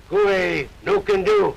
Gouet, no can do.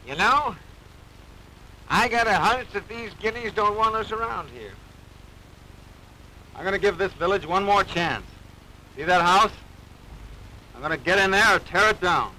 You know, I got a hunch that these guineas don't want us around here. I'm gonna give this village one more chance. See that house? I'm gonna get in there or tear it down.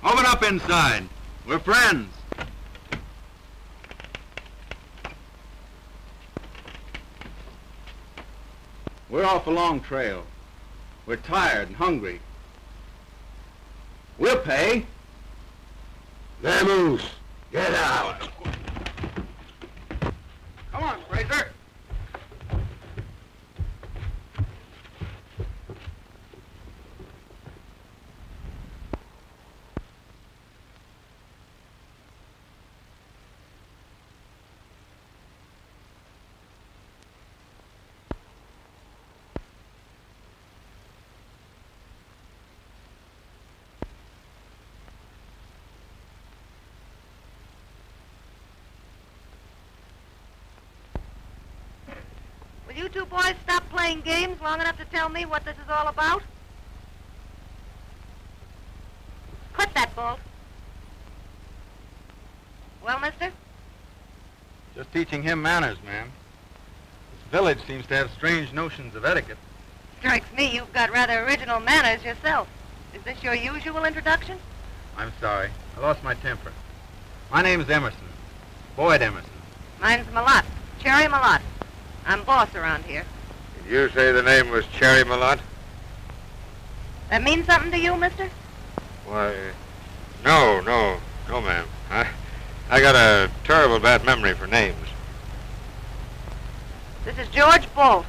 Open up inside. We're friends. We're off a long trail. We're tired and hungry. We'll pay. Vamoose, get out. Come on, Fraser. Will you two boys stop playing games long enough to tell me what this is all about? Quit that, Bolt. Well, mister? Just teaching him manners, ma'am. This village seems to have strange notions of etiquette. Strikes me you've got rather original manners yourself. Is this your usual introduction? I'm sorry. I lost my temper. My name's Emerson. Boyd Emerson. Mine's Malott. Cherry Malott. I'm boss around here. Did you say the name was Cherry Malott? That mean something to you, mister? Why, no, ma'am. I got a terrible bad memory for names. This is George Bolt.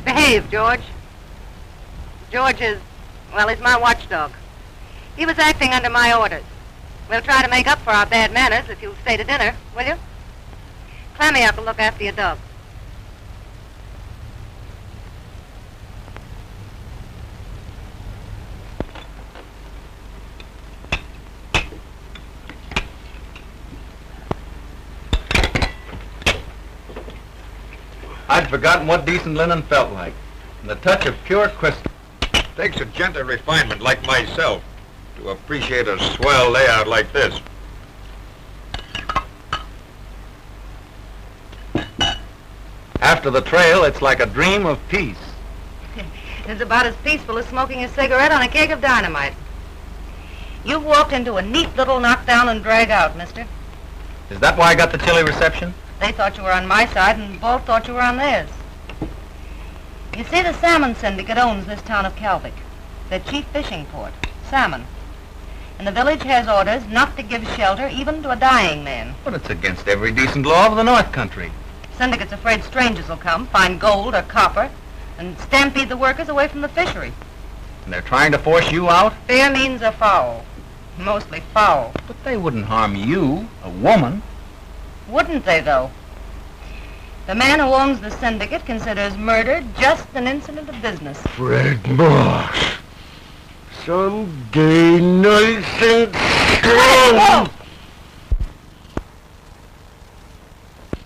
Behave, George. George is, well, he's my watchdog. He was acting under my orders. We'll try to make up for our bad manners if you'll stay to dinner, will you? Clammy up and look after your dog. I'd forgotten what decent linen felt like. And the touch of pure crystal. Takes a gentle refinement like myself to appreciate a swell layout like this. After the trail, it's like a dream of peace. It's about as peaceful as smoking a cigarette on a keg of dynamite. You've walked into a neat little knockdown and drag out, mister. Is that why I got the chilly reception? They thought you were on my side and both thought you were on theirs. You see, the salmon syndicate owns this town of Kalvik, their chief fishing port, salmon. And the village has orders not to give shelter even to a dying man. But it's against every decent law of the North Country. Syndicate's afraid strangers will come, find gold or copper, and stampede the workers away from the fishery. And they're trying to force you out? Fear means a foul. Mostly foul. But they wouldn't harm you, a woman. Wouldn't they, though? The man who owns the syndicate considers murder just an incident of business. Fred Moss. Someday nice and strong.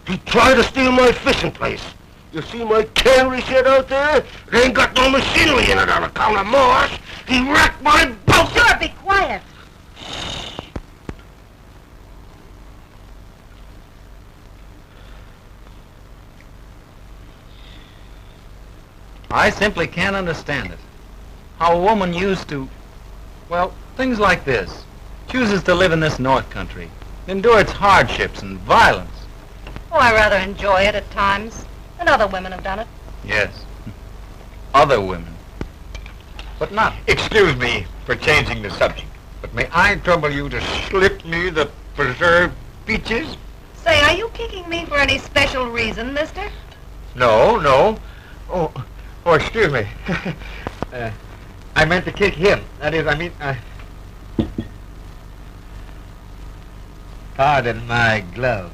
He tried to steal my fishing place. You see my cannery shed out there? It ain't got no machinery in it on account of Moss. He wrecked my boat. Sure, be quiet. I simply can't understand it. How a woman used to, well, things like this, chooses to live in this North Country, endure its hardships and violence. Oh, I rather enjoy it at times, and other women have done it. Yes, other women, but not. Excuse me for changing the subject, but may I trouble you to slip me the preserved peaches? Say, are you kicking me for any special reason, mister? No, no. Oh, excuse me. I meant to kick him. That is, pardon my glove.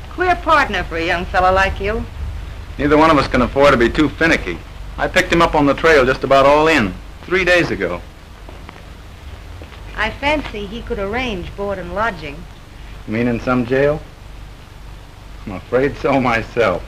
Queer partner for a young fellow like you. Neither one of us can afford to be too finicky. I picked him up on the trail just about all in, 3 days ago. I fancy he could arrange board and lodging. You mean in some jail? I'm afraid so myself.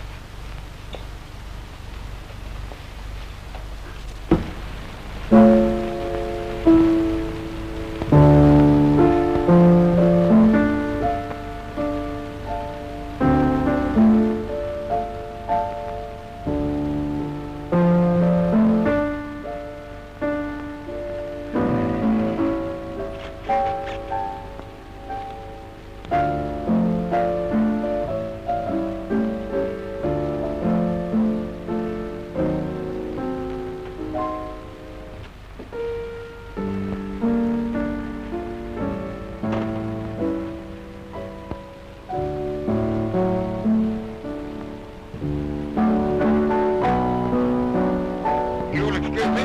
You'll excuse me?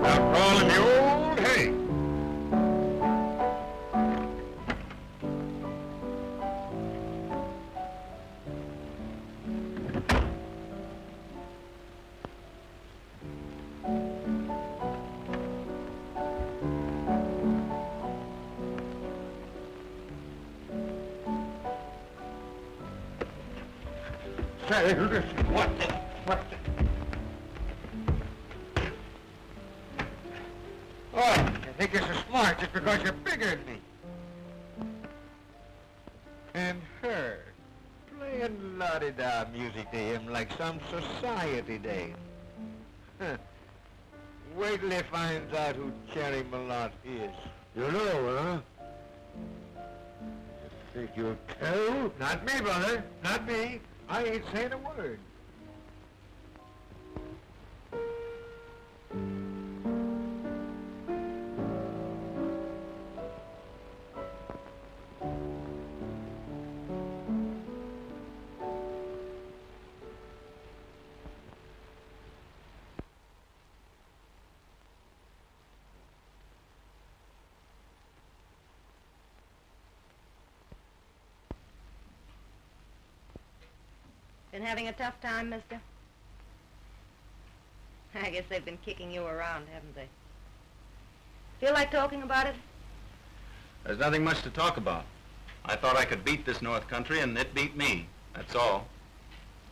I'm crawling the old hay. Say, listen, what the... Oh, you think you're so smart just because you're bigger than me. And her, playing la-di-da music to him like some society dame. Huh. Wait till he finds out who Cherry Malott is. You know, huh? You think you'll tell? Not me, brother. Not me. I ain't saying a word. Been having a tough time, mister? I guess they've been kicking you around, haven't they? Feel like talking about it? There's nothing much to talk about. I thought I could beat this North Country, and it beat me. That's all.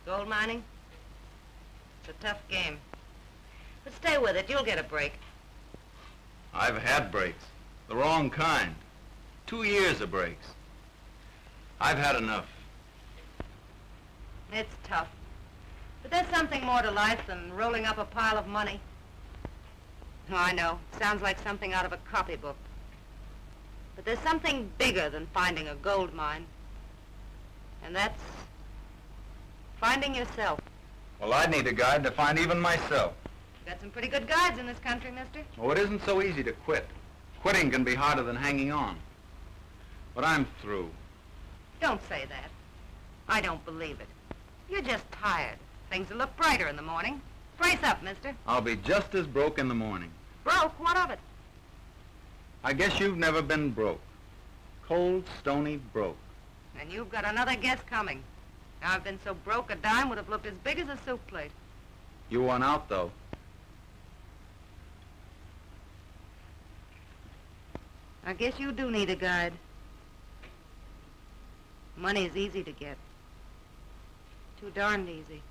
Gold mining? It's a tough game. But stay with it. You'll get a break. I've had breaks. The wrong kind. 2 years of breaks. I've had enough. It's tough. But there's something more to life than rolling up a pile of money. Oh, I know. Sounds like something out of a copybook. But there's something bigger than finding a gold mine. And that's finding yourself. Well, I'd need a guide to find even myself. Got some pretty good guides in this country, mister. Oh, it isn't so easy to quit. Quitting can be harder than hanging on. But I'm through. Don't say that. I don't believe it. You're just tired. Things will look brighter in the morning. Brace up, mister. I'll be just as broke in the morning. Broke? What of it? I guess you've never been broke. Cold, stony broke. And you've got another guess coming. Now, I've been so broke a dime would have looked as big as a soup plate. You won out, though. I guess you do need a guide. Money's easy to get. Too darned easy.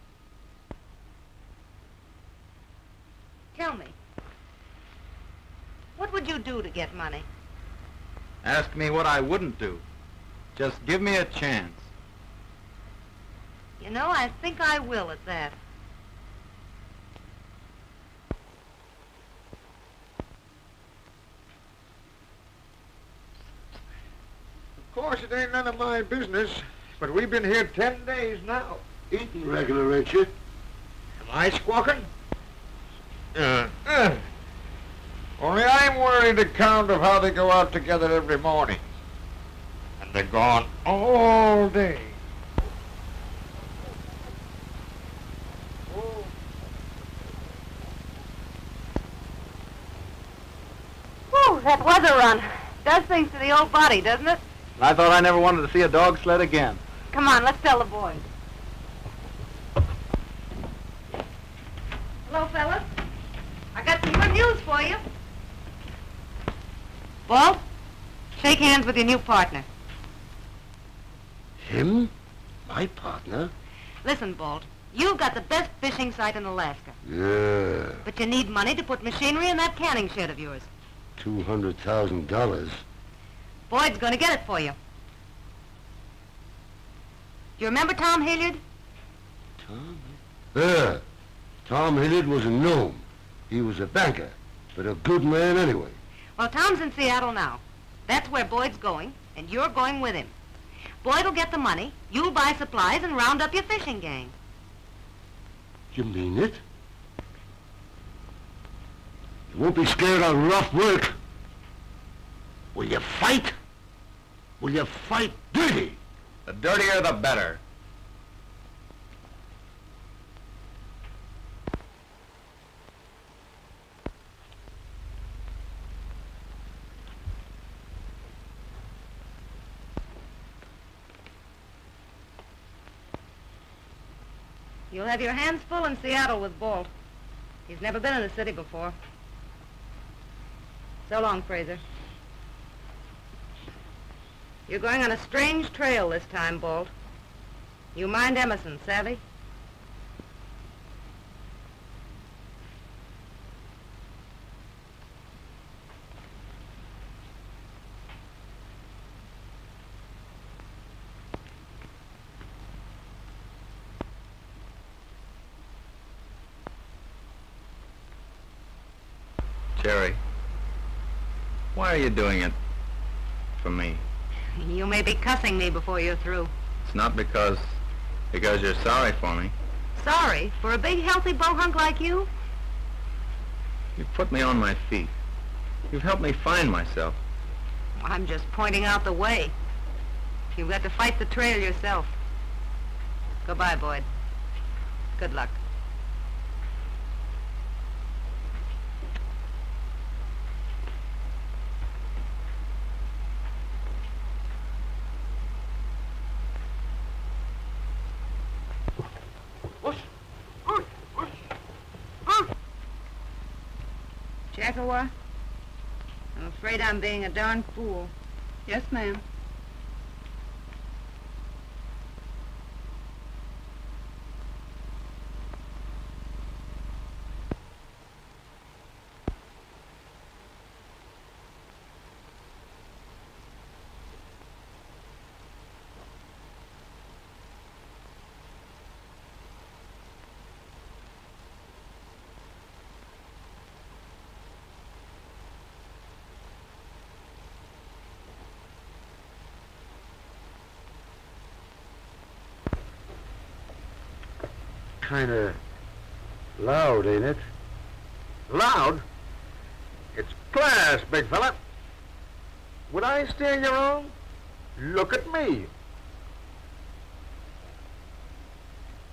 Tell me, would you do to get money? Ask me what I wouldn't do. Just give me a chance. You know, I think I will at that. Of course, it ain't none of my business, but we've been here 10 days now. Eating regular, ain't you? Am I squawking? Only I'm worried account of how they go out together every morning. And they're gone all day. Whew, that weather run does things to the old body, doesn't it? I thought I never wanted to see a dog sled again. Come on, let's tell the boys. Hello, fellas. I got some good news for you. Walt, shake hands with your new partner. Him? My partner? Listen, Bolt, you've got the best fishing site in Alaska. Yeah. But you need money to put machinery in that canning shed of yours. $200,000. Boyd's going to get it for you. Do you remember Tom Hilliard? Tom? Yeah. Tom Hilliard was a gnome. He was a banker, but a good man anyway. Well, Tom's in Seattle now. That's where Boyd's going, and you're going with him. Boyd will get the money, you'll buy supplies, and round up your fishing gang. You mean it? You won't be scared of rough work. Will you fight? Will you fight dirty? The dirtier, the better. You'll have your hands full in Seattle with Bolt. He's never been in the city before. So long, Fraser. You're going on a strange trail this time, Bolt. You mind Emerson, savvy? Jerry, why are you doing it for me? You may be cussing me before you're through. It's not because you're sorry for me. Sorry? For a big, healthy bohunk like you? You've put me on my feet. You've helped me find myself. I'm just pointing out the way. You've got to fight the trail yourself. Goodbye, Boyd. Good luck. Jackawa, I'm afraid I'm being a darn fool. Yes, ma'am. Kinda loud, ain't it? Loud? It's class, big fella. Would I steer you wrong? Look at me.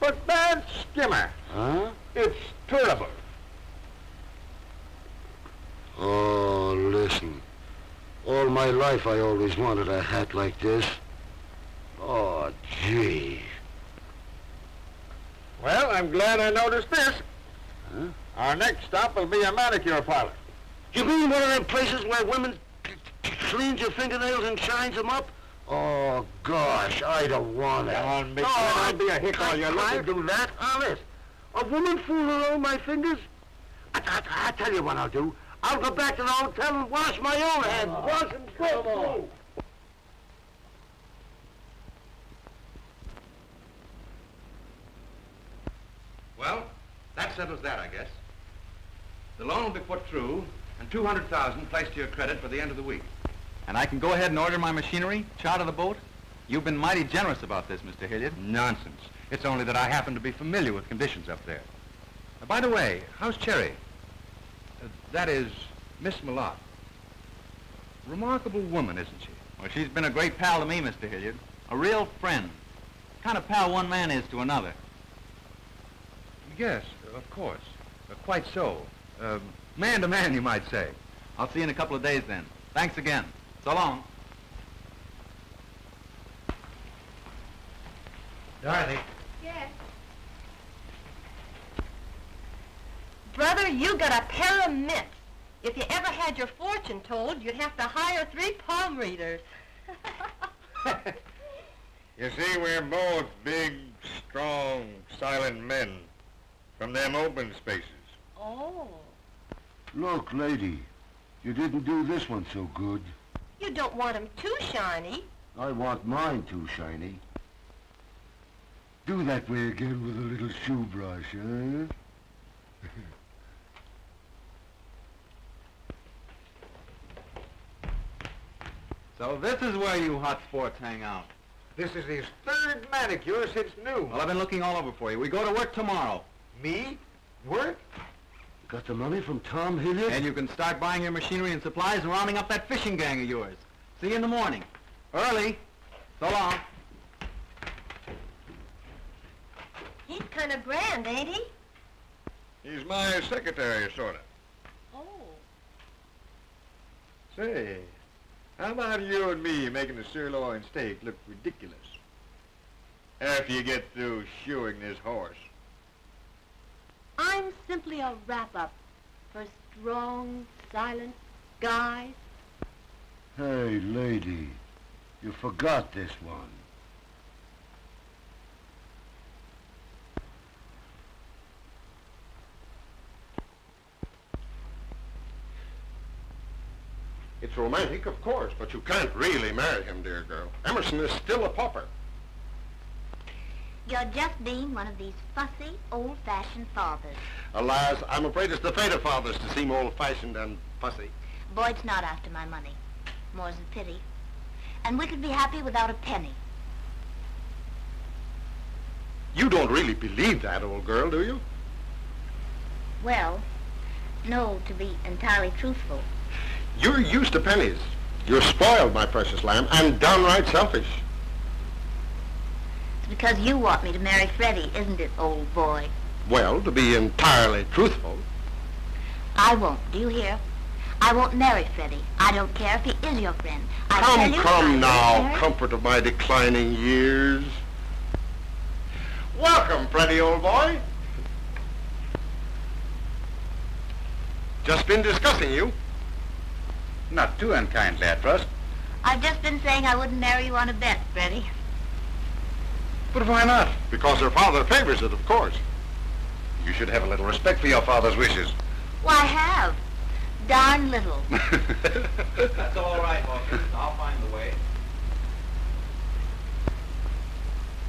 But that skimmer, Huh? it's terrible. Oh, listen. All my life I always wanted a hat like this. Oh, gee. Well, I'm glad I noticed this. Huh? Our next stop will be a manicure parlor. You mean one of them places where women cleans your fingernails and shines them up? Oh, gosh, I don't want it. Come on, big No, fella, I'll be a hick all your I life. do that, honest. A woman fool around my fingers? I tell you what I'll do. I'll go back to the hotel and wash my own hands. Wash them good, too. Well, that settles that, I guess. The loan will be put through, and $200,000 placed to your credit for the end of the week. And I can go ahead and order my machinery, charter the boat? You've been mighty generous about this, Mr. Hilliard. Nonsense. It's only that I happen to be familiar with conditions up there. By the way, how's Cherry? That is, Miss Malott. Remarkable woman, isn't she? Well, she's been a great pal to me, Mr. Hilliard. A real friend. Kind of pal one man is to another. Yes, of course. Quite so. Man to man, you might say. I'll see you in a couple of days then. Thanks again. So long. Dorothy. Yes. Brother, you got a pair of mitts. If you ever had your fortune told, you'd have to hire 3 palm readers. You see, we're both big, strong, silent men from them open spaces. Oh. Look, lady, you didn't do this one so good. You don't want 'em too shiny. I want mine too shiny. Do that way again with a little shoe brush, huh? So this is where you hot sports hang out. This is his 3rd manicure since new. Well, I've been looking all over for you. We go to work tomorrow. Me? Work? Got the money from Tom Hilliard? And you can start buying your machinery and supplies and rounding up that fishing gang of yours. See you in the morning. Early. So long. He's kind of grand, ain't he? He's my secretary, sort of. Oh. Say, how about you and me making the sirloin steak look ridiculous after you get through shoeing this horse? I'm simply a wrap-up for strong, silent guys. Hey, lady, you forgot this one. It's romantic, of course, but you can't really marry him, dear girl. Emerson is still a pauper. You're just being one of these fussy, old-fashioned fathers. Alas, I'm afraid it's the fate of fathers to seem old-fashioned and fussy. Boyd's not after my money. More's the pity. And we could be happy without a penny. You don't really believe that, old girl, do you? Well, no, to be entirely truthful. You're used to pennies. You're spoiled, my precious lamb, and downright selfish. It's because you want me to marry Freddie, isn't it, old boy? Well, to be entirely truthful. I won't, do you hear? I won't marry Freddie. I don't care if he is your friend. I tell Come, you, I come won't now, marry- comfort of my declining years. Welcome, Freddie, old boy. Just been discussing you. Not too unkindly, I trust. I've just been saying I wouldn't marry you on a bet, Freddie. But why not? Because her father favors it, of course. You should have a little respect for your father's wishes. Why, I have. Darn little. That's all right, Hawkins. I'll find the way.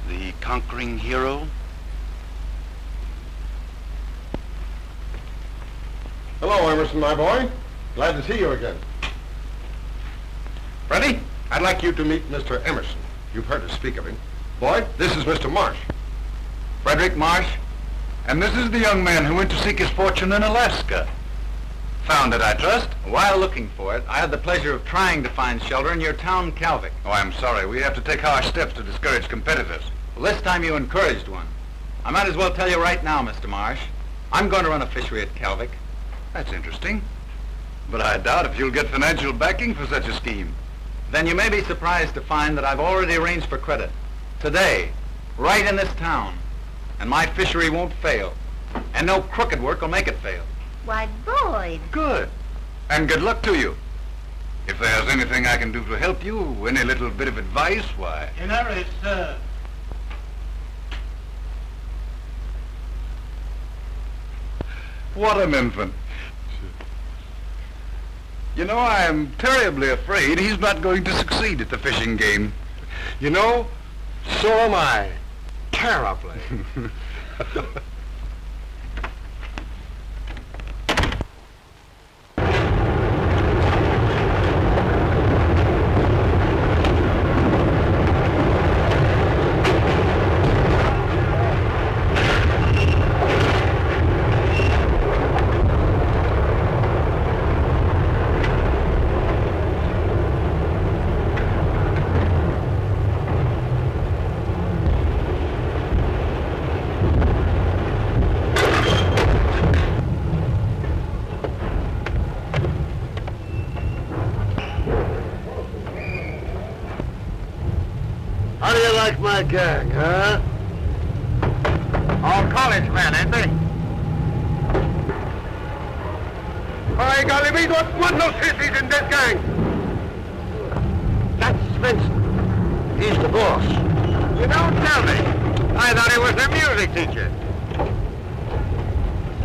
The conquering hero? Hello, Emerson, my boy. Glad to see you again. Freddie, I'd like you to meet Mr. Emerson. You've heard us speak of him. Boyd, this is Mr. Marsh. Frederick Marsh. And this is the young man who went to seek his fortune in Alaska. Found it, I trust? While looking for it, I had the pleasure of trying to find shelter in your town, Calvic. Oh, I'm sorry. We have to take our steps to discourage competitors. Well, this time you encouraged one. I might as well tell you right now, Mr. Marsh. I'm going to run a fishery at Calvic. That's interesting. But I doubt if you'll get financial backing for such a scheme. Then you may be surprised to find that I've already arranged for credit. Today, right in this town. And my fishery won't fail. And no crooked work will make it fail. Why, Boyd. Good. And good luck to you. If there's anything I can do to help you, any little bit of advice, why... Dinner is served. What an infant. You know, I am terribly afraid he's not going to succeed at the fishing game. You know, so am I. Terribly. How do you like my gang, huh? All college men, ain't they? By golly, we don't want no sissies in this gang. That's Svensson. He's the boss. You don't tell me. I thought he was their music teacher.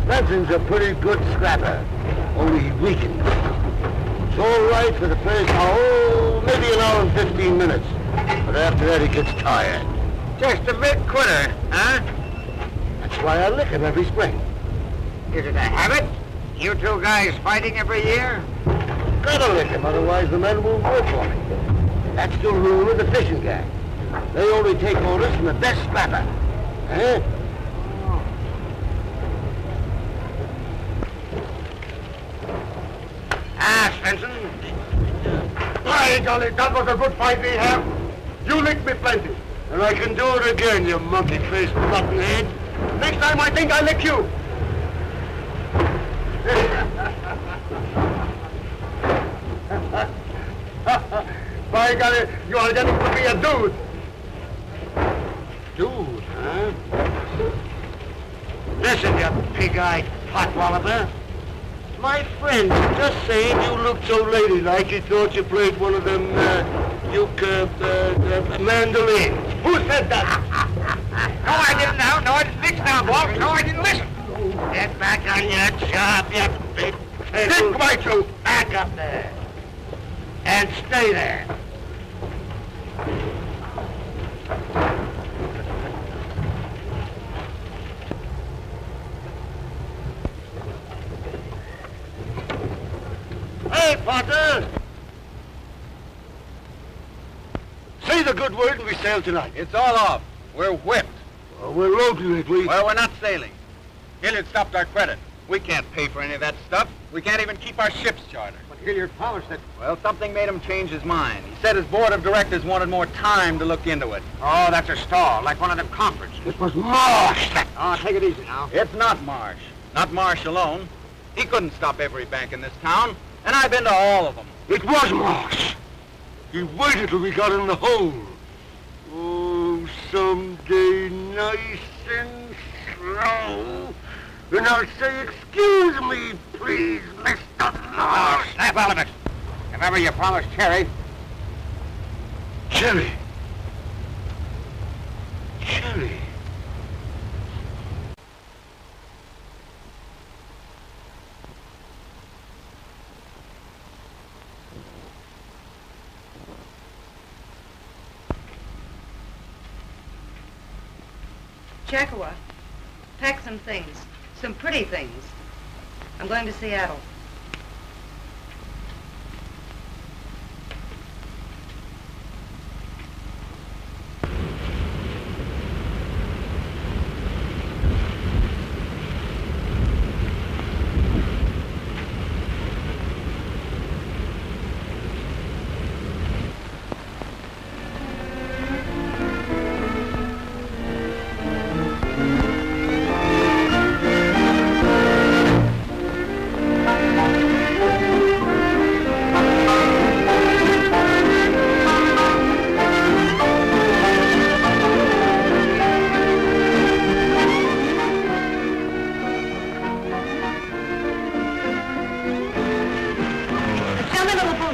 Svenson's a pretty good scrapper, only he weakens. It's all right for the first maybe an hour and 15 minutes. But after that, he gets tired. Just a big quitter, huh? That's why I lick him every spring. Is it a habit? You two guys fighting every year? Gotta lick him, otherwise the men won't work for me. That's the rule of the fishing gang. They only take orders from the best scrapper. Huh? Ah, Svensson. By golly, that was a good fight we have. You licked me plenty. And I can do it again, you monkey-faced buttonhead. Next time I think I'll lick you. By golly, you are getting to be a dude. Dude, huh? Listen, you pig-eyed pot-walloper. My friend just saying you looked so ladylike he thought you played one of them, mandolins. Who said that? No, I didn't now. No, I didn't listen now, boss. No, I didn't listen. Get back on your job, you big pickle. Sit you. Back up there. And stay there. Hey, Potter! Say the good word and we sail tonight. It's all off. We're whipped. We're loading it, we... Well, we're not sailing. Hilliard stopped our credit. We can't pay for any of that stuff. We can't even keep our ships chartered. But Hilliard promised it. Well, something made him change his mind. He said his board of directors wanted more time to look into it. Oh, that's a stall, like one of them conferences. It was Marsh that... Oh, take it easy now. It's not Marsh. Not Marsh alone. He couldn't stop every bank in this town, and I've been to all of them. It was Marsh. He waited till we got in the hole. Oh, someday nice and slow. And I'll say, excuse me, please, Mr. Marsh. Oh, snap out of it. If ever you promised Cherry. Cherry. Cherry. Chakawa, pack some things, some pretty things. I'm going to Seattle.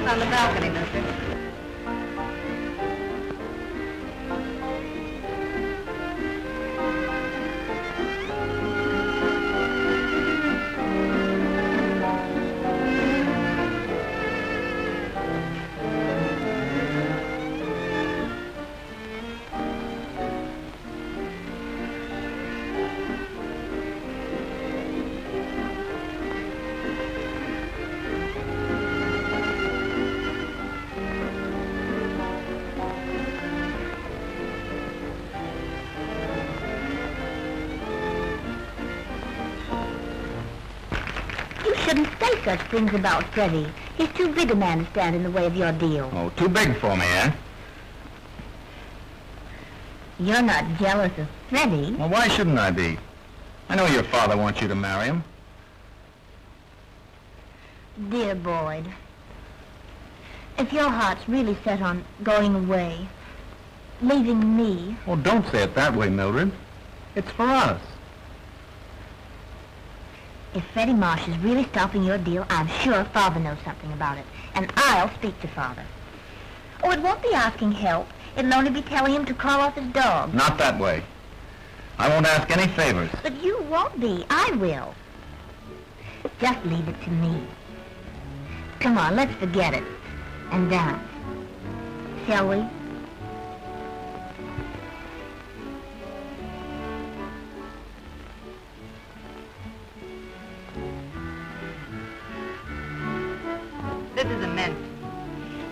On the balcony, mister. say such things about Freddie. He's too big a man to stand in the way of your deal. Oh, too big for me, eh? You're not jealous of Freddie. Well, why shouldn't I be? I know your father wants you to marry him. Dear Boyd, if your heart's really set on going away, leaving me... Oh, don't say it that way, Mildred. It's for us. If Freddie Marsh is really stopping your deal, I'm sure Father knows something about it. And I'll speak to Father. Oh, it won't be asking help. It'll only be telling him to call off his dog. Not that way. I won't ask any favors. But you won't be. I will. Just leave it to me. Come on, let's forget it. And dance. Shall we? This is immense.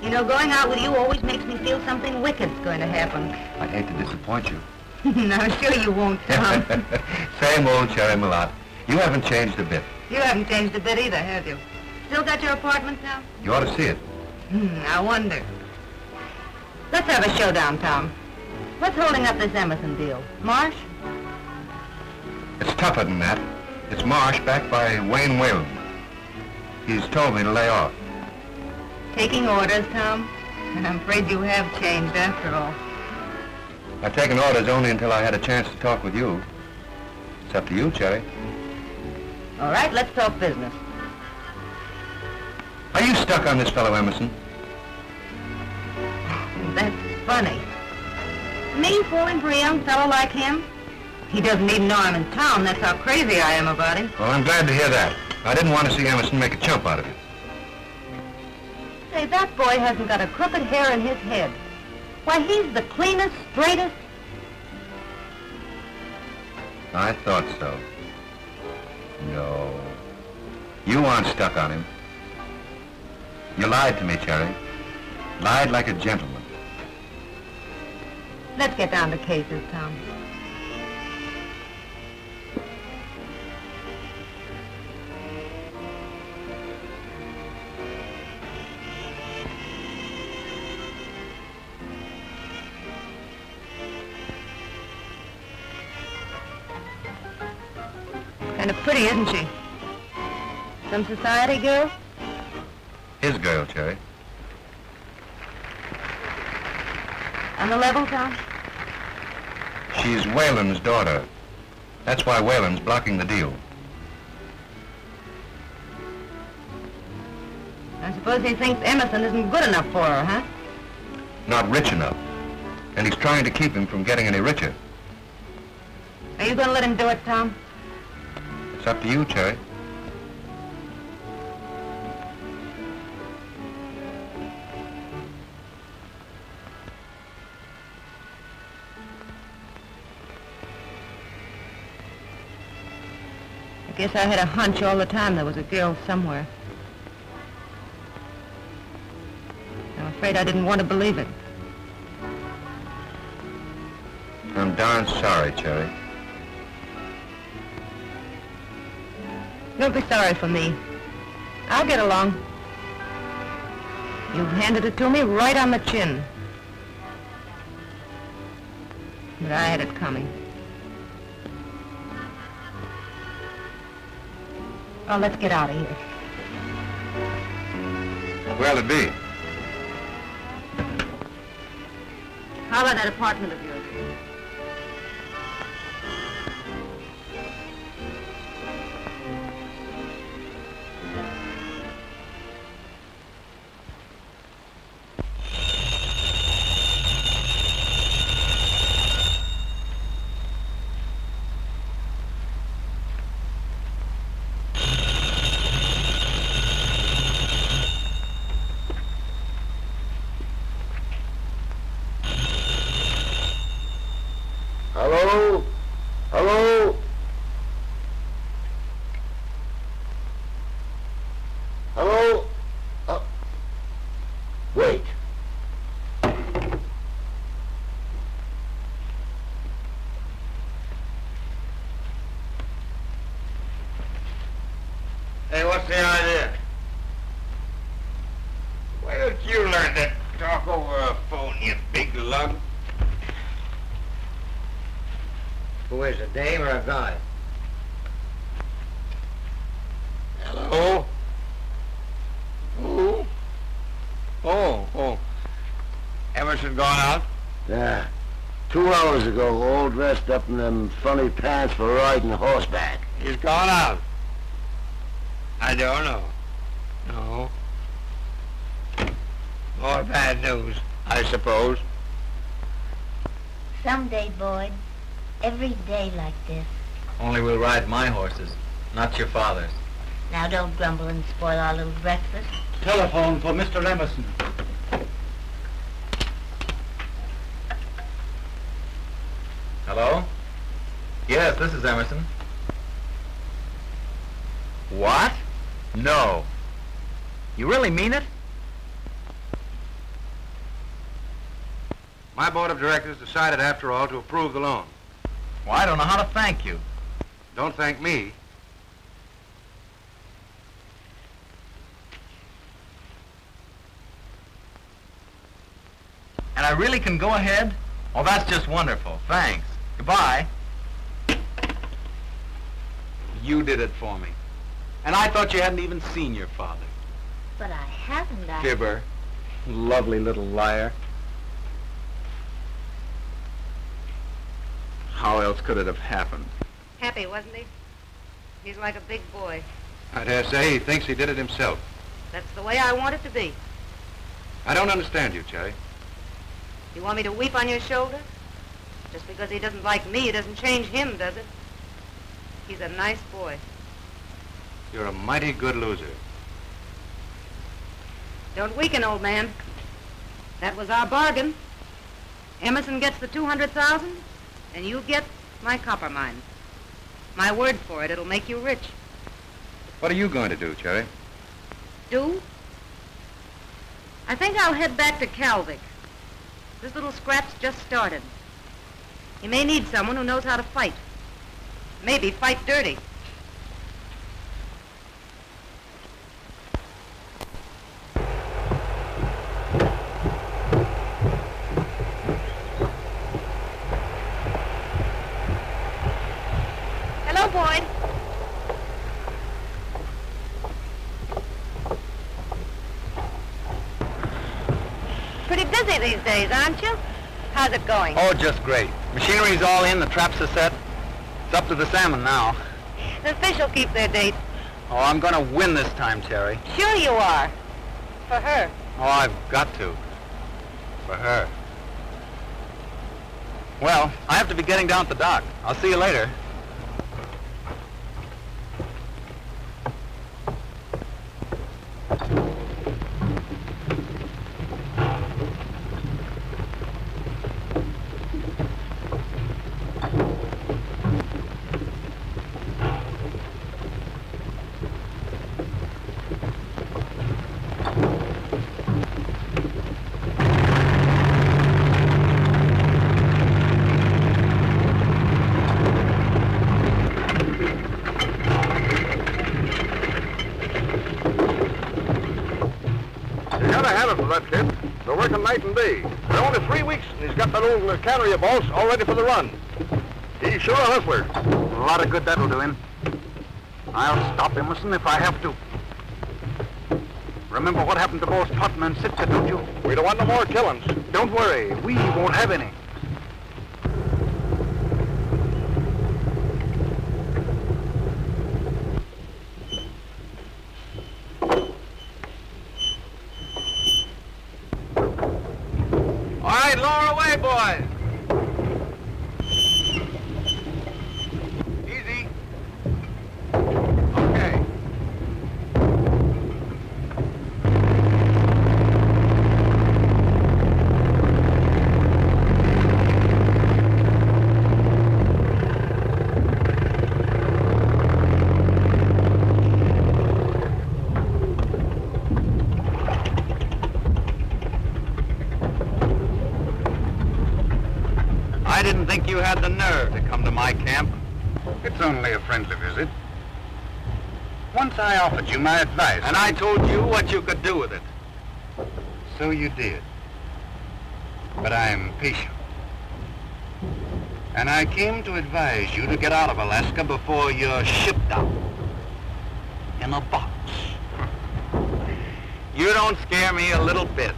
You know, going out with you always makes me feel something wicked's going to happen. I'd hate to disappoint you. No, sure you won't, Tom. Same old Cherry Malott. You haven't changed a bit. You haven't changed a bit either, have you? Still got your apartment now? You ought to see it. I wonder. Let's have a showdown, Tom. What's holding up this Emerson deal? Marsh? It's tougher than that. It's Marsh backed by Wayne Whalen. He's told me to lay off. Taking orders, Tom? I'm afraid you have changed after all. I've taken orders only until I had a chance to talk with you. It's up to you, Cherry. All right, let's talk business. Are you stuck on this fellow Emerson? That's funny. Me falling for a young fellow like him? He doesn't even know I'm in town. That's how crazy I am about him. Well, I'm glad to hear that. I didn't want to see Emerson make a chump out of you. Say, that boy hasn't got a crooked hair in his head. Why, he's the cleanest, straightest... I thought so. No. You aren't stuck on him. You lied to me, Cherry. Lied like a gentleman. Let's get down to cases, Tom. Kind of pretty, isn't she? Some society girl? His girl, Cherry. On the level, Tom? She's Whalen's daughter. That's why Whalen's blocking the deal. I suppose he thinks Emerson isn't good enough for her, huh? Not rich enough. And he's trying to keep him from getting any richer. Are you going to let him do it, Tom? It's up to you, Cherry. I guess I had a hunch all the time there was a girl somewhere. I'm afraid I didn't want to believe it. I'm darn sorry, Cherry. Don't be sorry for me. I'll get along. You've handed it to me right on the chin. But I had it coming. Oh, let's get out of here. Where'll it be? How about that apartment of yours? Hello? Hello? Hello? Wait. Hey, what's the idea? Where'd you learn to talk over a phone, you big lug? Who is it, Dave or a guy? Hello? Who? Oh. Emerson gone out? Yeah. 2 hours ago, all dressed up in them funny pants for riding horseback. He's gone out. I don't know. No. More bad news, I suppose. Someday, Boyd, every day like this. Only we'll ride my horses, not your father's. Now don't grumble and spoil our little breakfast. Telephone for Mr. Emerson. Hello? Yes, this is Emerson. What? No. You really mean it? My board of directors decided, after all, to approve the loan. Well, I don't know how to thank you. Don't thank me. And I really can go ahead? Oh, that's just wonderful. Thanks. Goodbye. You did it for me. And I thought you hadn't even seen your father. But I haven't. Fibber. Lovely little liar. How else could it have happened? Happy, wasn't he? He's like a big boy. I dare say he thinks he did it himself. That's the way I want it to be. I don't understand you, Cherry. You want me to weep on your shoulder? Just because he doesn't like me, it doesn't change him, does it? He's a nice boy. You're a mighty good loser. Don't weaken, old man. That was our bargain. Emerson gets the 200,000, and you get my copper mine. My word for it, it'll make you rich. What are you going to do, Cherry? Do? I think I'll head back to Calvic. This little scrap's just started. He may need someone who knows how to fight. Maybe fight dirty. Hello, Boyd. Pretty busy these days, aren't you? How's it going? Oh, just great. Machinery's all in, the traps are set. It's up to the salmon now. The fish will keep their date. Oh, I'm gonna win this time, Cherry. Sure you are. For her. Oh, I've got to. For her. Well, I have to be getting down at the dock. I'll see you later. That kid. They're working night and day. They're only 3 weeks, and he's got that old cannery boss all ready for the run. He's sure a hustler. A lot of good that'll do him. I'll stop Emerson if I have to. Remember what happened to both Putnam and Sitka, don't you? We don't want no more killings. Don't worry, we won't have any. Lower away, boys. Easy. Okay. I didn't think you had the nerve to come to my camp. It's only a friendly visit. Once I offered you my advice. And I told you what you could do with it. So you did. But I'm patient. And I came to advise you to get out of Alaska before you're shipped out. In a box. You don't scare me a little bit.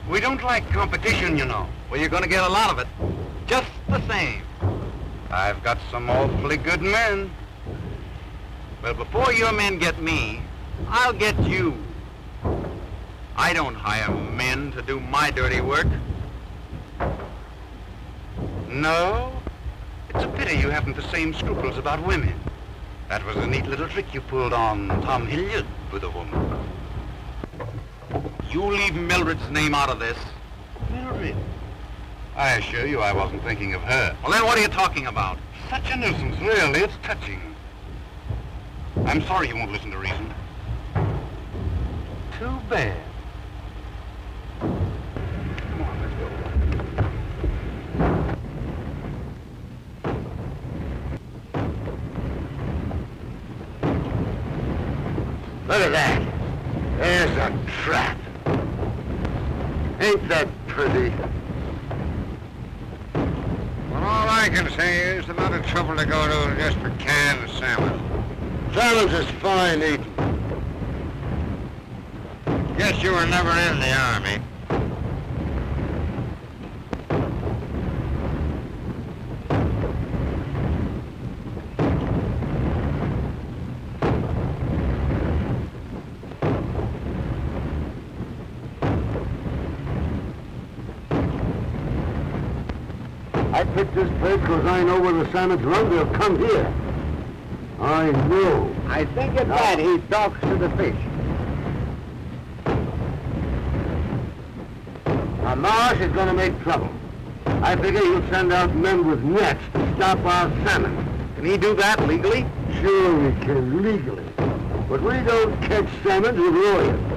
We don't like competition, you know. Well, you're gonna get a lot of it. Just the same. I've got some awfully good men. Well, before your men get me, I'll get you. I don't hire men to do my dirty work. No? It's a pity you haven't the same scruples about women. That was a neat little trick you pulled on Tom Hilliard with a woman. You leave Mildred's name out of this. Mildred? I assure you I wasn't thinking of her. Well, then what are you talking about? Such a nuisance, really. It's touching. I'm sorry you won't listen to reason. Too bad. Come on, let's go. Look at that. There's a trap. Ain't that pretty? Well, all I can say is the amount of trouble to go to just for canned salmon. Salmon's is fine eating. Guess you were never in the Army. I picked this place because I know where the salmon's run. They'll come here. I know. I think it's that he talks to the fish. Now, Marsh is going to make trouble. I figure he'll send out men with nets to stop our salmon. Can he do that legally? Sure we can, legally. But we don't catch salmon with lawyers.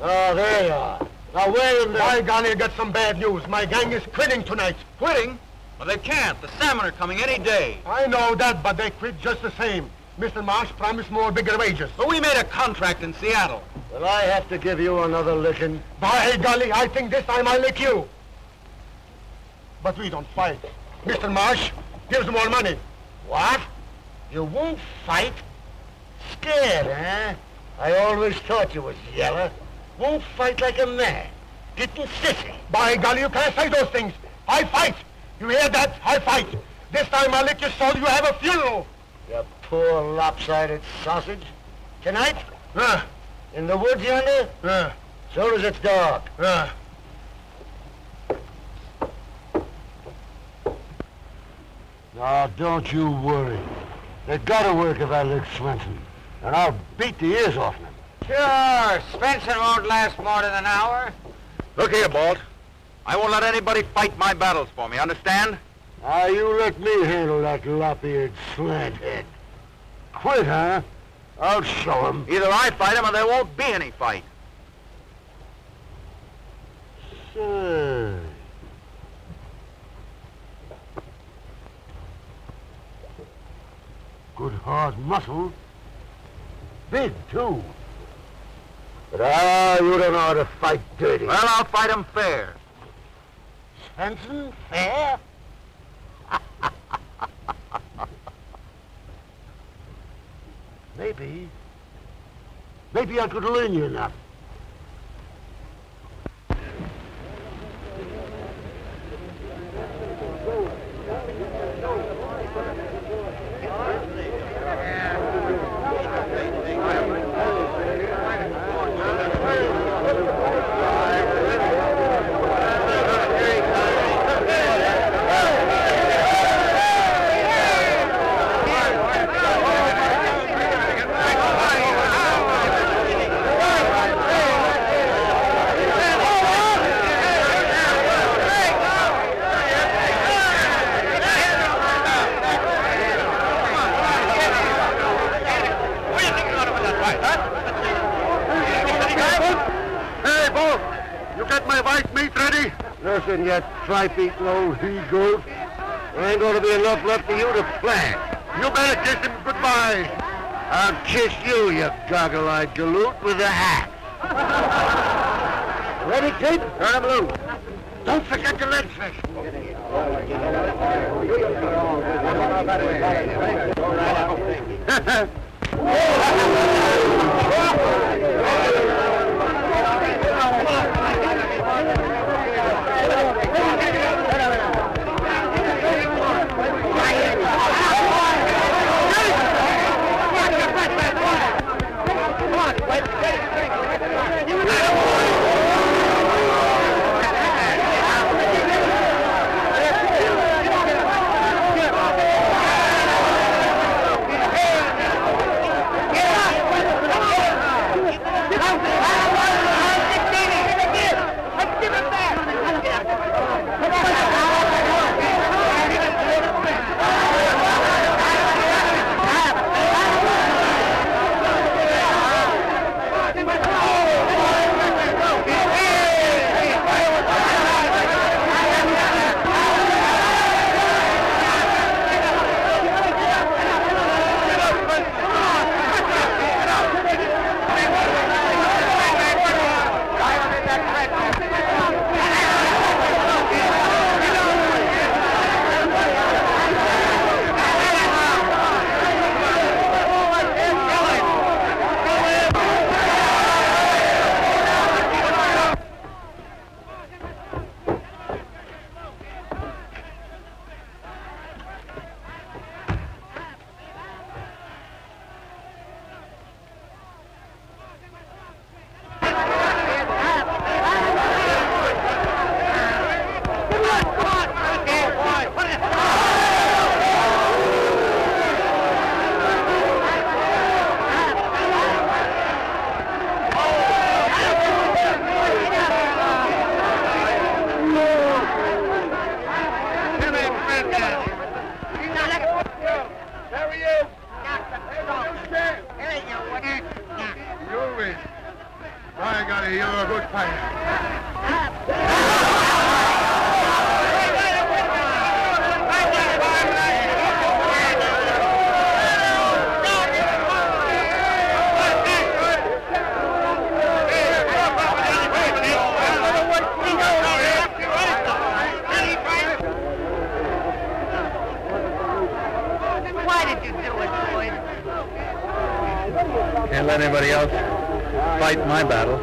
Oh, there you are. Now, where in the... By golly, I got some bad news. My gang is quitting tonight. Quitting? Well, they can't. The salmon are coming any day. I know that, but they quit just the same. Mr. Marsh promised more bigger wages. But we made a contract in Seattle. Will I have to give you another licking? By golly, I think this time I'll lick you. But we don't fight. Mr. Marsh, here's more money. What? You won't fight? Scared, huh? I always thought you was yeller. Won't fight like a man. Getting sissy. By golly, you can't say those things. I fight. You hear that? I fight. This time I'll lick your soul. You have a funeral. You poor lopsided sausage. Tonight? Uh, In the woods yonder? Soon as it's dark. Now, don't you worry. They gotta work if I lick Swenson. And I'll beat the ears off him. Sure. Spencer won't last more than an hour. Look here, Balt. I won't let anybody fight my battles for me, understand? Now, you let me handle that lop-eared slanthead. Quit, huh? I'll show him. Either I fight him or there won't be any fight. Say. Good hard muscle. Big, too. But, you don't know how to fight dirty. Well, I'll fight him fair. Swenson, fair? Maybe I could learn you enough. talking, you tri-feet low he-goat. There ain't gonna be enough left for you to flag. You better kiss him goodbye. I'll kiss you, you goggle-eyed galoot, with a hat. Ready, kid? Turn him loose. Don't forget the lead fish. Can't let anybody else fight my battle.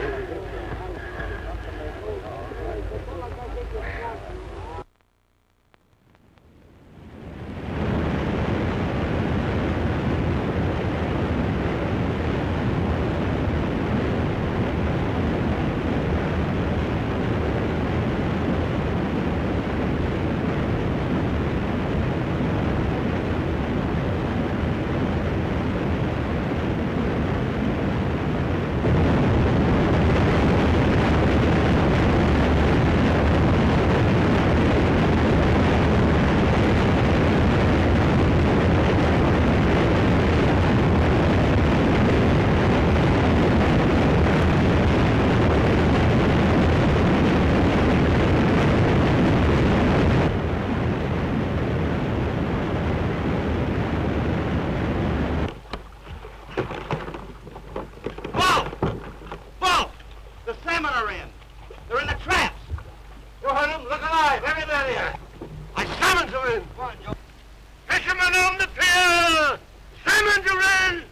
Fisherman on the pier! Salmon are in!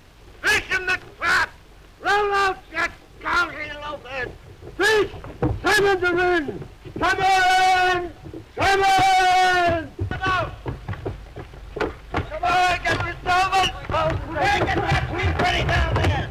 Fish in the trap! Roll out, you scoundrel loafers! Fish! Salmon are in! Salmon! Salmon! Come on! Come on, get your salmon! Hey, get that sweet ready down there!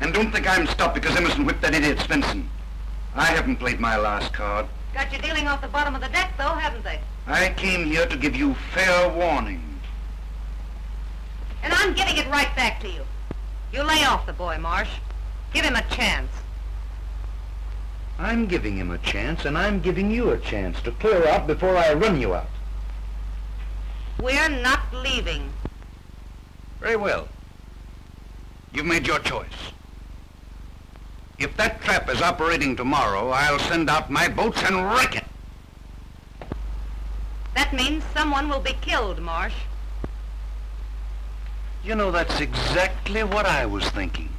And don't think I'm stopped because Emerson whipped that idiot Svensson. I haven't played my last card. Got you dealing off the bottom of the deck, though, haven't they? I came here to give you fair warning. And I'm giving it right back to you. You lay off the boy, Marsh. Give him a chance. I'm giving him a chance, and I'm giving you a chance to clear out before I run you out. We're not leaving. Very well. You've made your choice. If that trap is operating tomorrow, I'll send out my boats and wreck it. That means someone will be killed, Marsh. You know, that's exactly what I was thinking.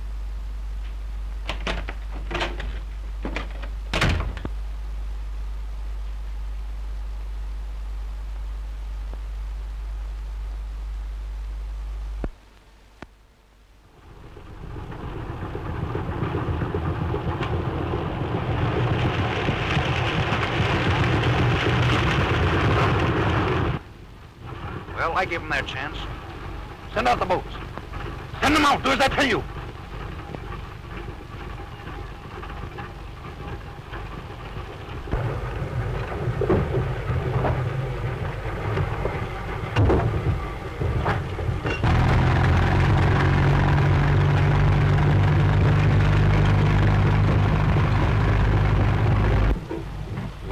Well, I give them their chance. Send out the boats. Send them out. Do as I tell you.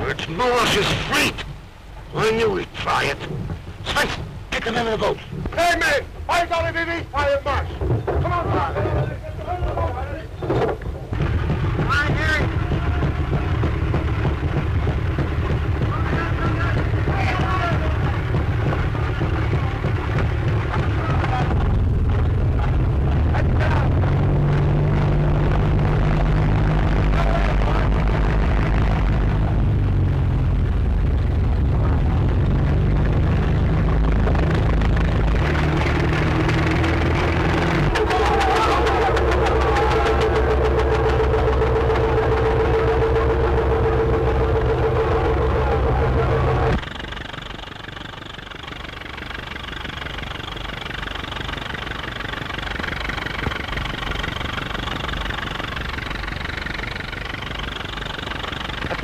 It's Morris's fleet. I knew he'd try it. Svensson, get them in the boat. Hey, man! I gotta be beat by a Marsh. Come on, Marsh. Right here.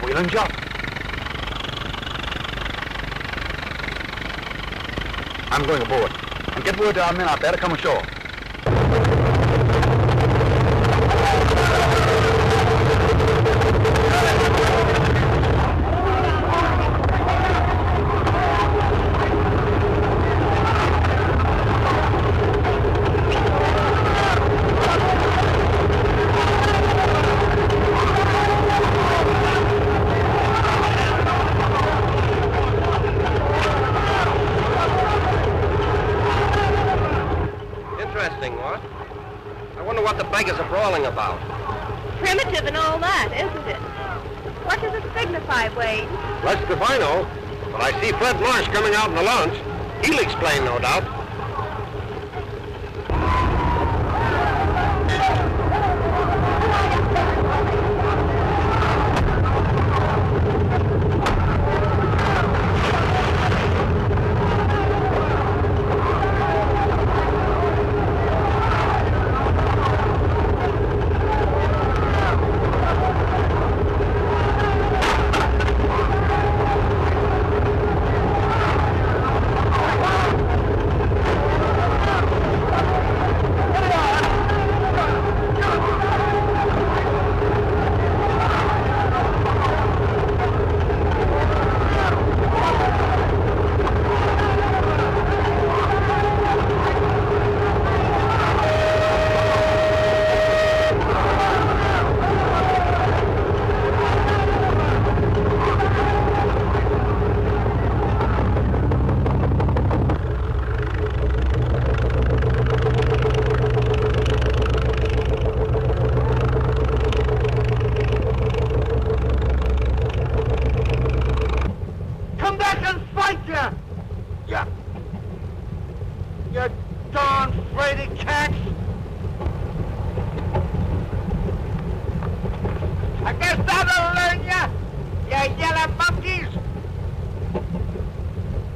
Wheel and jump. I'm going aboard. And get word to our men out there to come ashore. About. Primitive and all that, isn't it? What does it signify, Wade? Less if I know, but I see Fred Marsh coming out in the launch. He'll explain, no doubt.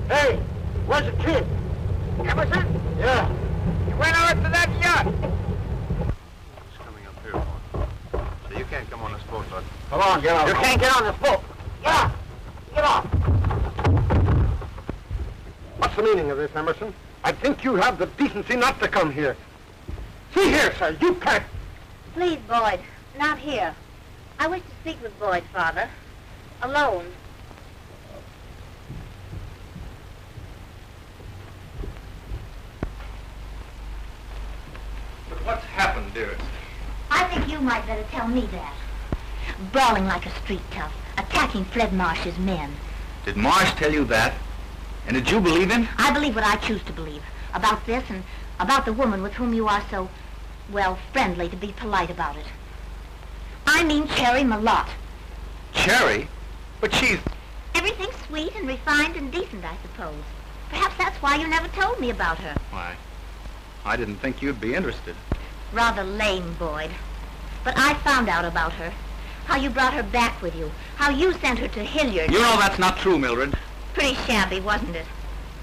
Hey, where's the kid? Emerson? Yeah. He went out to that yacht. He's coming up here can't get on this boat. Get off. Get off. What's the meaning of this, Emerson? I think you have the decency not to come here. See here, sir, you can't. Please, Boyd, not here. I wish to speak with Boyd, Father. Alone. But what's happened, dearest? I think you might better tell me that. Brawling like a street tough, attacking Fred Marsh's men. Did Marsh tell you that? And did you believe him? I believe what I choose to believe. About this and about the woman with whom you are so, well, friendly, to be polite about it. I mean Cherry Malott. Cherry? But she's... Everything's sweet and refined and decent, I suppose. Perhaps that's why you never told me about her. Why, I didn't think you'd be interested. Rather lame, Boyd. But I found out about her. How you brought her back with you. How you sent her to Hilliard. You know that's not true, Mildred. Pretty shabby, wasn't it?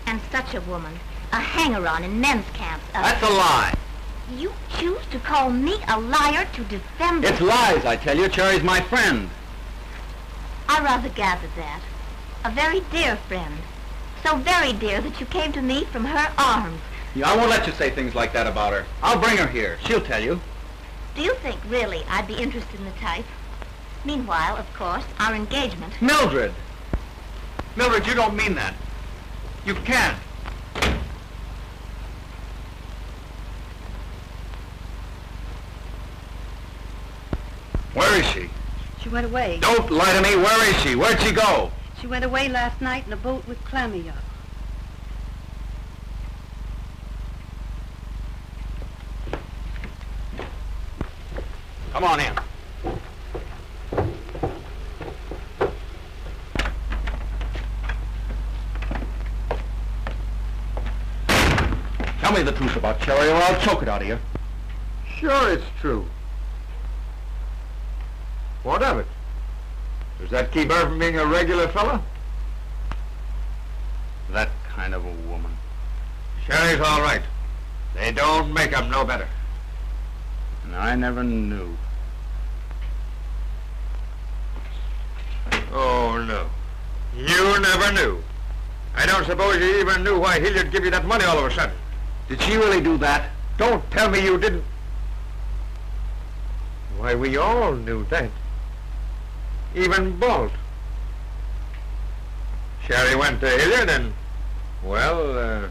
And such a woman. A hanger-on in men's camps. That's a lie. You choose to call me a liar to defend... It's lies, I tell you. Cherry's my friend. I rather gathered that. A very dear friend. So very dear that you came to me from her arms. Yeah, I won't let you say things like that about her. I'll bring her here. She'll tell you. Do you think, really, I'd be interested in the type? Meanwhile, of course, our engagement... Mildred! Mildred, you don't mean that. You can't. Where is she? She went away. Don't lie to me. Where is she? Where'd she go? She went away last night in a boat with Clammy up. Come on in. Tell me the truth about Cherry or I'll choke it out of you. Sure it's true. What of it? Does that keep her from being a regular fella? That kind of a woman. Cherry's all right. They don't make 'em no better. And I never knew. Oh, no. You never knew. I don't suppose you even knew why Hilliard give you that money all of a sudden. Did she really do that? Don't tell me you didn't. Why, we all knew that. Even Bolt. Sherry went to Hilliard and, well, the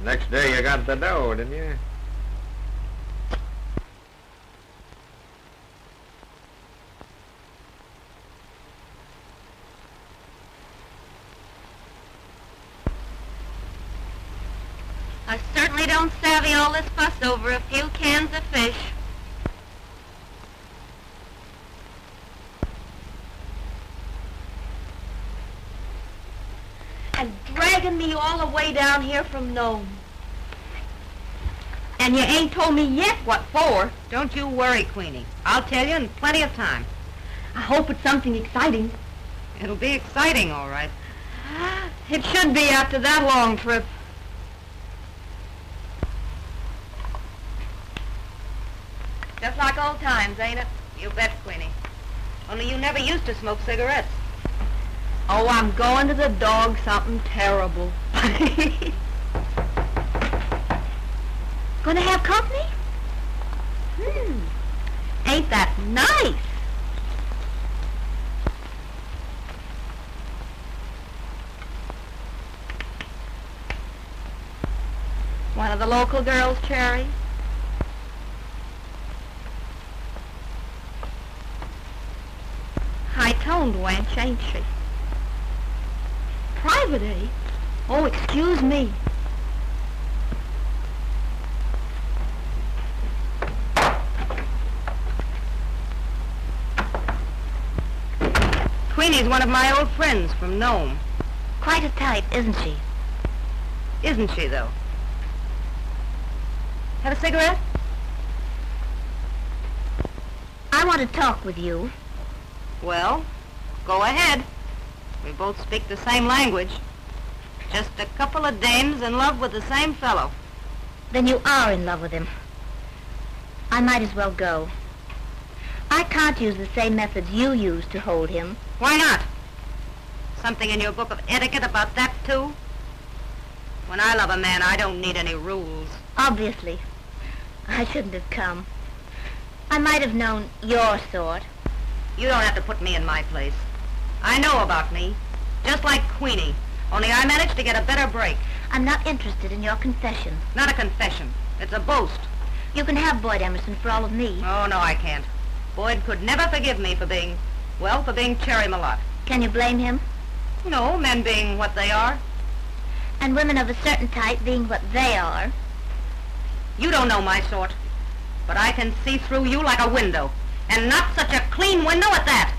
next day you got the dough, didn't you? I certainly don't savvy all this fuss over a few cans of fish. And dragging me all the way down here from Nome. And you ain't told me yet what for. Don't you worry, Queenie. I'll tell you in plenty of time. I hope it's something exciting. It'll be exciting, all right. It should be after that long trip. Just like old times, ain't it? You bet, Queenie. Only you never used to smoke cigarettes. Oh, I'm going to the dog something terrible. Gonna have company? Ain't that nice? One of the local girls, Cherry? High-toned wench, ain't she? Private, eh? Oh, excuse me. Queenie's one of my old friends from Nome. Quite a type, isn't she? Isn't she, though? Have a cigarette? I want to talk with you. Well, go ahead. We both speak the same language. Just a couple of dames in love with the same fellow. Then you are in love with him. I might as well go. I can't use the same methods you use to hold him. Why not? Something in your book of etiquette about that, too? When I love a man, I don't need any rules. Obviously. I shouldn't have come. I might have known your sort. You don't have to put me in my place. I know about me. Just like Queenie. Only I managed to get a better break. I'm not interested in your confession. Not a confession. It's a boast. You can have Boyd Emerson for all of me. Oh, no, I can't. Boyd could never forgive me for being Cherry Malott. Can you blame him? No, men being what they are. And women of a certain type being what they are. You don't know my sort. But I can see through you like a window. And not such a clean window at that.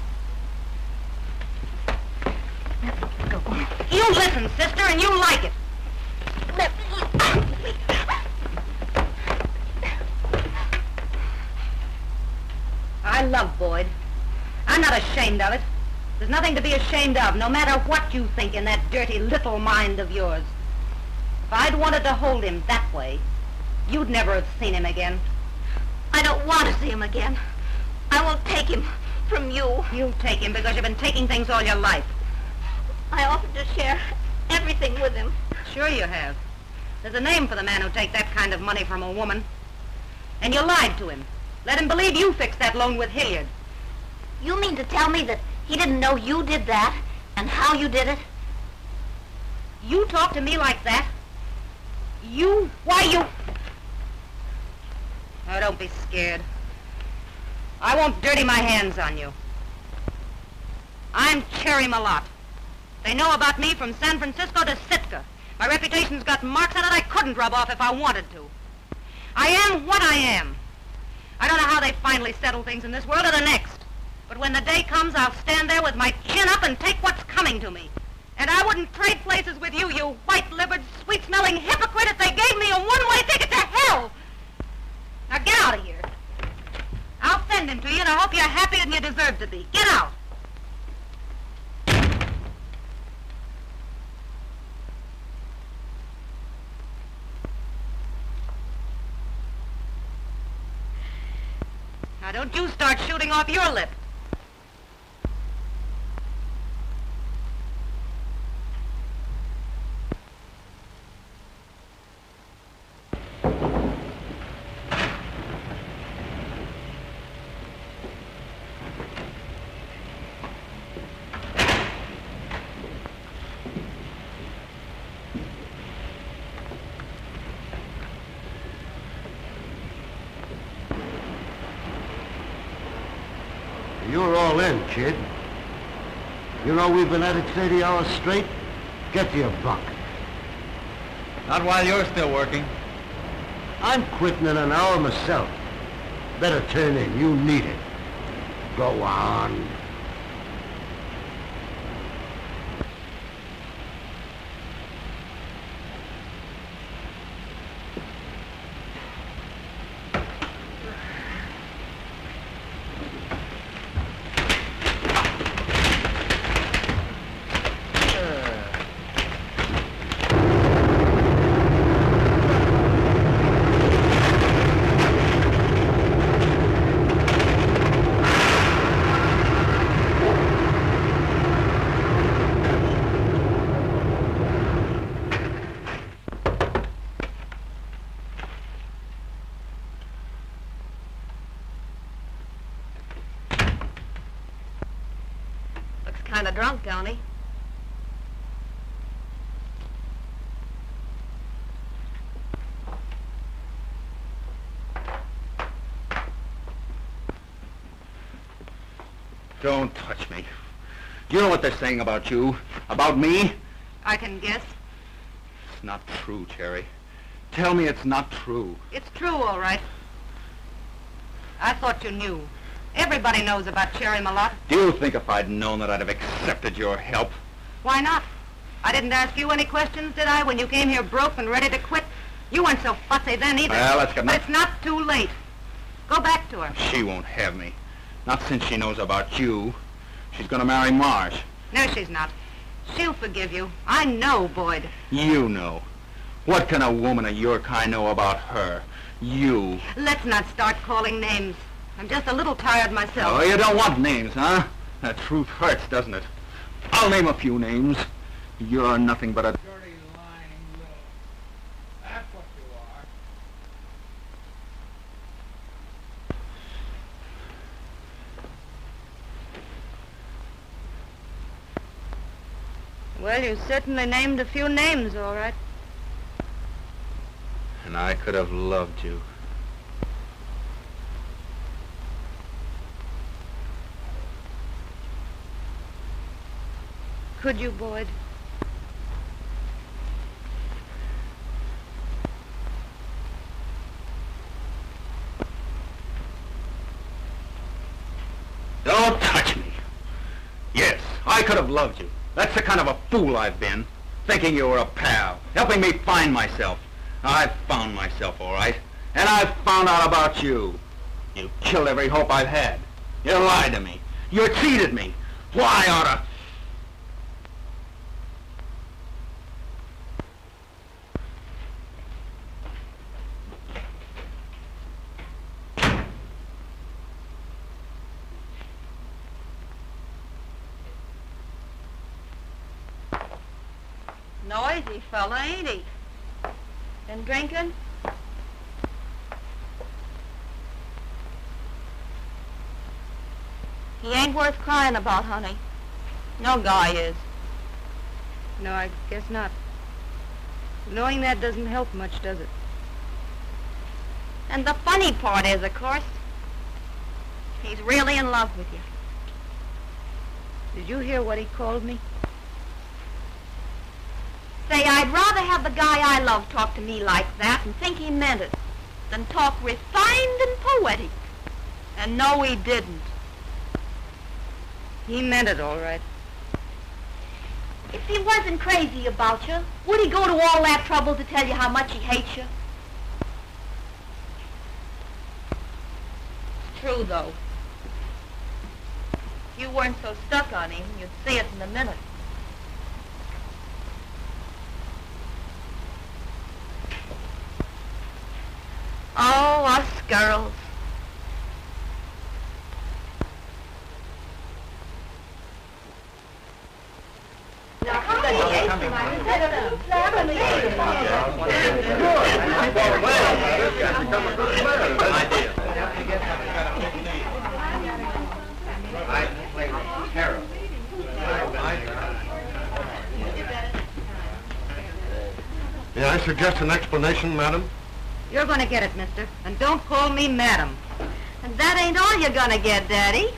Go. You listen, sister, and you like it. I love Boyd. I'm not ashamed of it. There's nothing to be ashamed of, no matter what you think in that dirty little mind of yours. If I'd wanted to hold him that way, you'd never have seen him again. I don't want to see him again. I won't take him from you. You'll take him because you've been taking things all your life. I offered to share everything with him. Sure you have. There's a name for the man who'll take that kind of money from a woman. And you lied to him. Let him believe you fixed that loan with Hilliard. You mean to tell me that he didn't know you did that and how you did it? You talk to me like that? Why you... Oh, don't be scared. I won't dirty my hands on you. I'm Cherry Malott. They know about me from San Francisco to Sitka. My reputation's got marks on it I couldn't rub off if I wanted to. I am what I am. I don't know how they finally settle things in this world or the next. But when the day comes, I'll stand there with my chin up and take what's coming to me. And I wouldn't trade places with you, you white-livered, sweet-smelling hypocrite, if they gave me a one-way ticket to hell! Now get out of here. I'll send him to you, and I hope you're happier than you deserve to be. Get out! Now don't you start shooting off your lip. You're all in, kid. You know we've been at it 30 hours straight? Get to your bunk. Not while you're still working. I'm quitting in an hour myself. Better turn in. You need it. Go on. Kind of drunk, don't he? Don't touch me. Do you know what they're saying about you? About me? I can guess. It's not true, Cherry. Tell me it's not true. It's true, all right. I thought you knew. Everybody knows about Cherry Malott. Do you think if I'd known that I'd have accepted your help? Why not? I didn't ask you any questions, did I, when you came here broke and ready to quit? You weren't so fussy then either. Well, that's got But it's not too late. Go back to her. She won't have me. Not since she knows about you. She's gonna marry Marsh. No, she's not. She'll forgive you. I know, Boyd. You know. What can a woman of your kind know about her? You. Let's not start calling names. I'm just a little tired myself. Oh, you don't want names, huh? That truth hurts, doesn't it? I'll name a few names. You're nothing but a dirty, lying little... That's what you are. Well, you certainly named a few names, all right. And I could have loved you. Could you, Boyd? Don't touch me. Yes, I could have loved you. That's the kind of a fool I've been. Thinking you were a pal, helping me find myself. I've found myself, all right. And I've found out about you. You killed every hope I've had. You lied to me. You cheated me. Why oughta... Noisy fella, ain't he? Been drinking? He ain't worth crying about, honey. No guy is. No, I guess not. Knowing that doesn't help much, does it? And the funny part is, of course, he's really in love with you. Did you hear what he called me? Say, I'd rather have the guy I love talk to me like that and think he meant it than talk refined and poetic. And no, he didn't. He meant it, all right. If he wasn't crazy about you, would he go to all that trouble to tell you how much he hates you? It's true, though. If you weren't so stuck on him, you'd see it in a minute. Oh, us girls. May I suggest an explanation, madam? You're gonna get it, mister. And don't call me madam. And that ain't all you're gonna get, Daddy.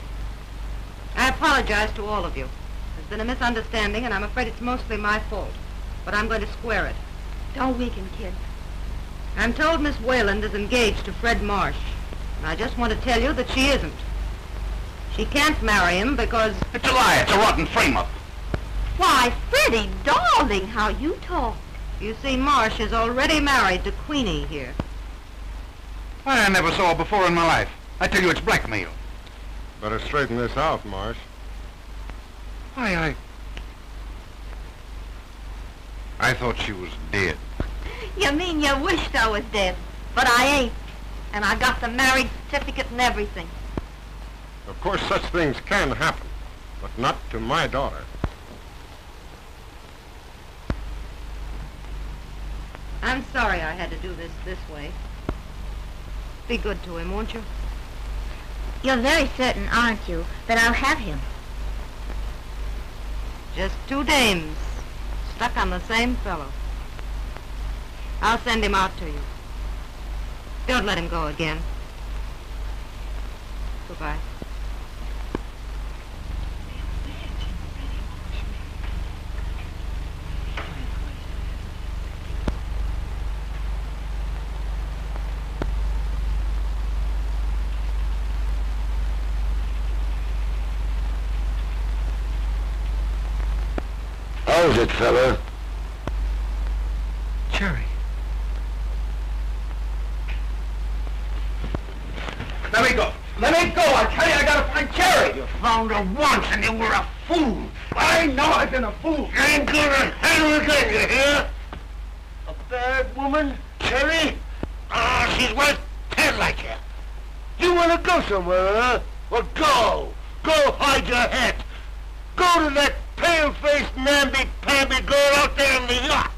I apologize to all of you. There's been a misunderstanding, and I'm afraid it's mostly my fault. But I'm going to square it. Don't weaken, kid. I'm told Miss Wayland is engaged to Fred Marsh. And I just want to tell you that she isn't. She can't marry him because... It's a lie. It's a rotten frame-up. Why, Freddie, darling, how you talk. You see, Marsh is already married to Queenie here. Why, I never saw her before in my life. I tell you, it's blackmail. Better straighten this out, Marsh. Why, I thought she was dead. You mean you wished I was dead, but I ain't. And I got the marriage certificate and everything. Of course, such things can happen, but not to my daughter. I'm sorry I had to do this way. Be good to him, won't you? You're very certain, aren't you, that I'll have him? Just two dames, stuck on the same fellow. I'll send him out to you. Don't let him go again. Goodbye. How's it, fella? Cherry. Let me go. Let me go. I tell you, I gotta find Cherry. You found her once and you were a fool. I know I've been a fool. You ain't gonna handle again, you hear? A bad woman, Cherry? Ah, she's worth 10 like you. You want to go somewhere, huh? Well, go. Go hide your head. Go to that pale-faced, namby-pamby girl out there in the yacht.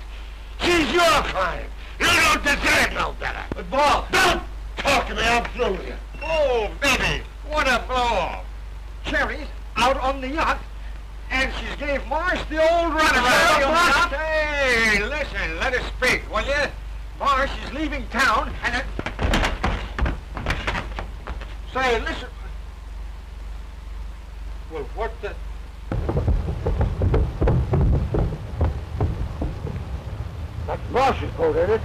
She's your kind. You don't deserve no better. But, boss... Don't talk to me. I'm through with you. Oh, baby, what a blow-off. Cherry's out on the yacht, and she's gave Marsh the old runaround. Hey, listen, let us speak, will you? Marsh is leaving town, and Say, listen. Well, what the... That's Marsh's boat, ain't it?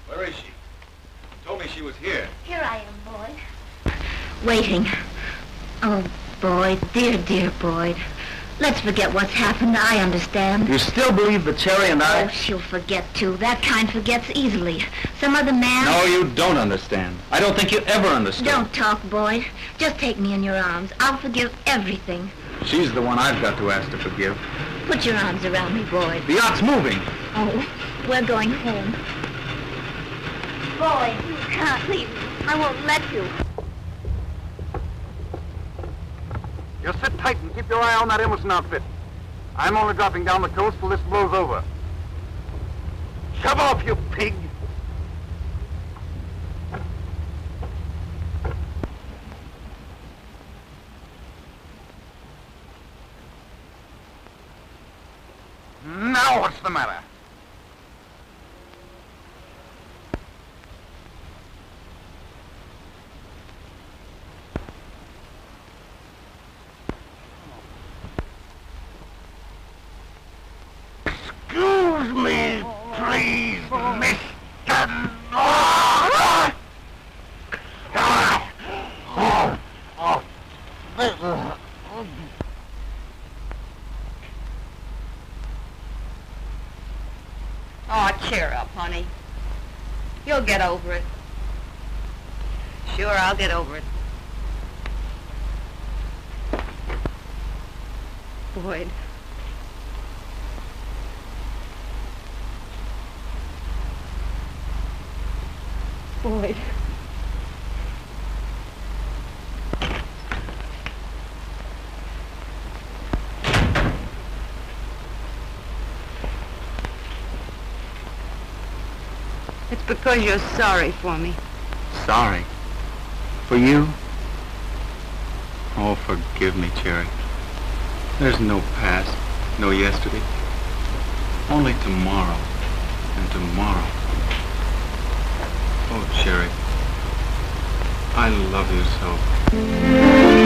Where is she? You told me she was here. Here I am, Boyd. Waiting. Oh, Boyd, dear Boyd. Let's forget what's happened. I understand. You still believe that Cherry and Oh, she'll forget, too. That kind forgets easily. Some other man... No, you don't understand. I don't think you ever understood. Don't talk, Boyd. Just take me in your arms. I'll forgive everything. She's the one I've got to ask to forgive. Put your arms around me, Boyd. The yacht's moving. Oh, we're going home. Boyd, you can't leave me. I won't let you. You sit tight and keep your eye on that Emerson outfit. I'm only dropping down the coast till this blows over. Shove off, you pig! Now what's the matter? Excuse me, please, Mr. Oh, cheer up, honey. You'll get over it. Sure, I'll get over it. Boyd. Boyd. It's because you're sorry for me. Sorry? For you? Oh, forgive me, Cherry. There's no past, no yesterday. Only tomorrow, and tomorrow. Oh, Cherry, I love you so.